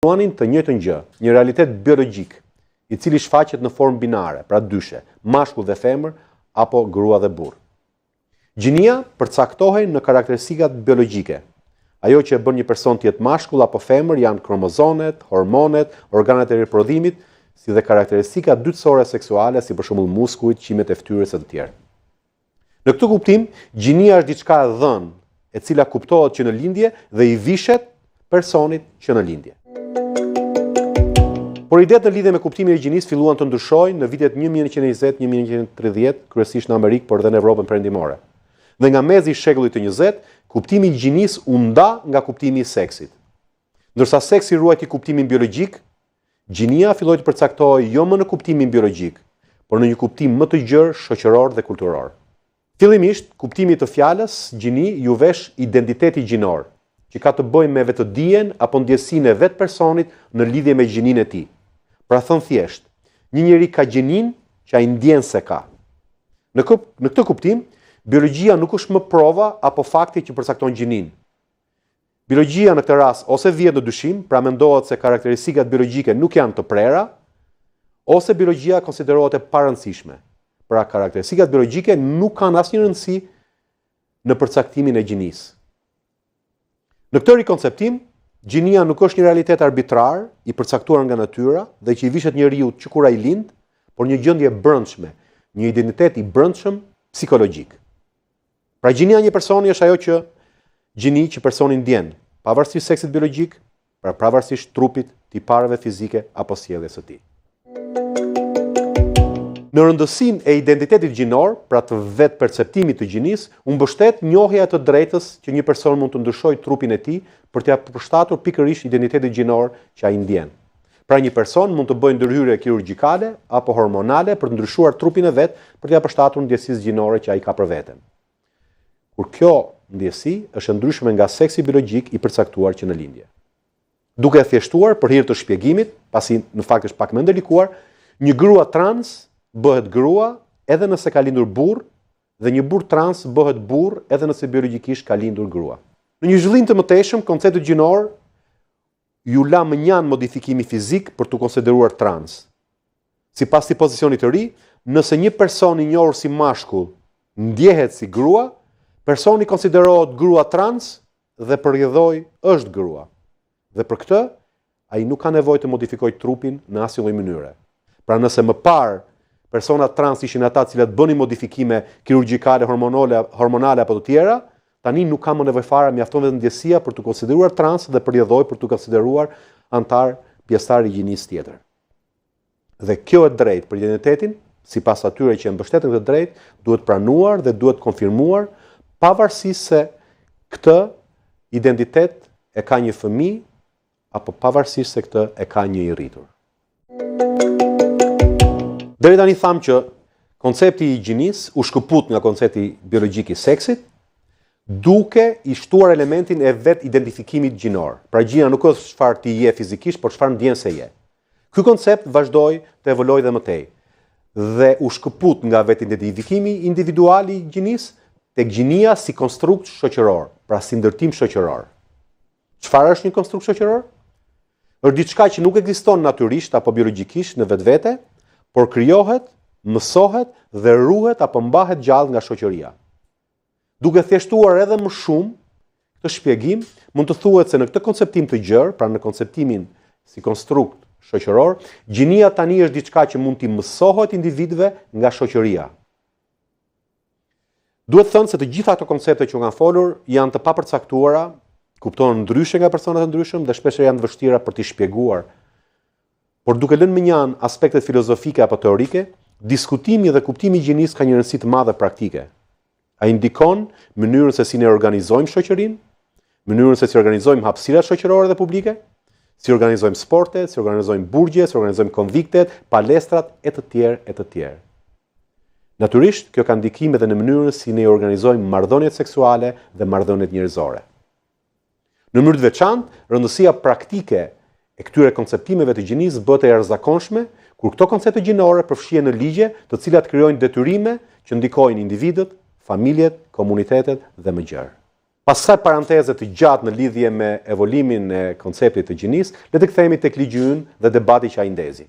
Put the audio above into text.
Konsideruanin të njëjtën gjë, një realitet biologjik, i cili shfaqet në formë binare, pra dyshe, mashkull dhe femër apo grua dhe burr. Gjinia përcaktohej në karakteristikat biologjike. Ajo që e bën një person të jetë mashkull apo femër janë kromozomet, hormonet, organet e riprodhimit, si dhe karakteristika dytësore seksuale, si për shembull muskujt, qimet e fytyrës e të tjerë. Në këtë kuptim, gjinia është diçka e dhënë, e cila kuptohet që në lindje dhe i vishet personit që në lindje. Por idetë në lidhje me kuptimin e gjinisë filluan të ndryshojnë në vitet 1920-1930, kryesisht në Amerikë, por edhe në Evropën perëndimore. Dhe nga mezi i shekullit të 20, kuptimi i gjinisë u nda nga kuptimi i seksit. Ndërsa seksi ruajti kuptimin biologjik, gjinia filloi të përcaktohej jo më në kuptimin biologjik, por në një kuptim më të gjerë shoqëror dhe kulturor. Fillimisht, kuptimi të fjalës gjini ju vesh identiteti gjinor, që ka të bëjë me vetëdijen apo ndjesinë e vetë personit në lidhje me gjininë e tij. Pra thënë thjesht, një njeri ka gjinin që ai ndjen se ka. Në këtë kuptim, biologjia nuk është më prova apo fakti që përcakton gjinin. Biologjia në këtë rast ose vjen në dyshim, pra mendohet se karakteristikat biologjike nuk janë të prera, ose biologjia konsiderohet e parëndësishme. Pra karakteristikat biologjike nuk kanë asnjë rëndësi në përcaktimin e gjinisë. Në këtë rikonceptim, gjinia nuk është një realitet arbitrar i përcaktuar nga natyra dhe që i vishet njeriu që kur ai lind, por një gjendje brendshme, një identitet i brendshëm psikologjik. Pra gjinia e një personi është ajo që personi ndjen, pavarësisht seksit biologjik, pra pavarësisht trupit, tipareve fizike apo sjelljes së tij. Në rëndësinë e identitetit gjinor, pra të vetë perceptimit të gjinisë, u mbështet njohja e të drejtës që një person mund të ndryshojë trupin e tij për t'ia përshtatur pikërisht identitetit gjinor që ai ndjen. Pra një person mund të bëjë ndërhyrje kirurgjikale apo hormonale për të ndryshuar trupin e vet për t'ia përshtatur ndjesisë gjinore që ai ka për veten. Kur kjo ndjesi është ndryshme nga seksi biologjik i përcaktuar që në lindje. Duke e thjeshtuar për hir të shpjegimit, pasi në fakt është pak më ndalikuar, një grua trans bëhet grua edhe nëse ka lindur burr dhe një burr trans bëhet burr edhe nëse biologjikisht ka lindur grua. Në një zhvillim të mëtejshëm, koncepti gjinor ju la mënjan modifikimi fizik për të konsideruar trans. Sipas këtij pozicioni të ri, nëse një person i njohur si mashkull ndjehet si grua, personi konsiderohet grua trans dhe përjedhoi është grua. Dhe për këtë, ai nuk ka nevojë të modifikojë trupin në asnjë lloj mënyre. Pra nëse më parë personat trans ishin ata të cilët bënin modifikime kirurgjikale, hormonale apo të tjera, tani nuk ka më nevojë fare, mjafton vetëm ndjesia për të konsideruar trans dhe përjedhoi për të konsideruar antar pjesëtar i gjinisë tjetër. Dhe kjo e drejtë për identitetin, sipas atyre që e mbështeten këtë drejtë, duhet pranuar dhe duhet konfirmuar, pavarësisht se këtë identitet e ka një fëmijë apo pavarësisht se këtë e ka një i rritur. Deri tani tham që koncepti i gjinisë u shkëput nga koncepti biologjik i seksit, duke i shtuar elementin e vet identifikimit gjinor. Pra gjina nuk është çfarë ti je fizikisht, por çfarë ndjen se je. Ky koncept vazhdoi të evoluojë dhe më tej dhe u shkëput nga vet identifikimi individual i gjinisë tek gjinia si konstrukt shoqëror, pra si ndërtim shoqëror. Çfarë është një konstrukt shoqëror? Është diçka që nuk ekziston natyrisht apo biologjikisht në vetvete, por krijohet, mësohet dhe ruhet apo mbahet gjallë nga shoqëria. Duke thjeshtuar edhe më shumë këtë shpjegim, mund të thuhet se në këtë konceptim të gjerë, pra në konceptimin si konstrukt shoqëror, gjinia tani është diçka që mund t'i mësohet individëve nga shoqëria. Duhet thënë se të gjitha ato koncepte që kanë folur janë të papërcaktuara, kuptohen ndryshe nga persona të ndryshëm dhe shpesh janë të vështira për t'i shpjeguar. Por duke lënë mënjan aspektet filozofike apo teorike, diskutimi dhe kuptimi i gjinisë ka një rëndësi të madhe praktike. Ai ndikon mënyrën se si ne organizojmë shoqërinë, mënyrën se si organizojmë hapësirat shoqërore dhe publike, si organizojmë sportet, si organizojmë burgje, si organizojmë konviktet, palestrat e të tjerë e të tjerë. Natyrisht, kjo ka ndikim edhe në mënyrën si ne organizojmë marrëdhëniet seksuale dhe marrëdhëniet njerëzore. Në mënyrë të veçantë, rëndësia praktike e këtyre konceptimeve të gjinisë bëhet e jashtëzakonshme kur këto koncepte gjinore përfshihen në ligje, të cilat krijojnë detyrime që ndikojnë individët, familjet, komunitetet dhe më gjërë. Pas kësaj paranteze të gjatë në lidhje me evolimin e konceptit të gjinisë, le të kthehemi tek ligji ynë dhe debati që ai ndezi.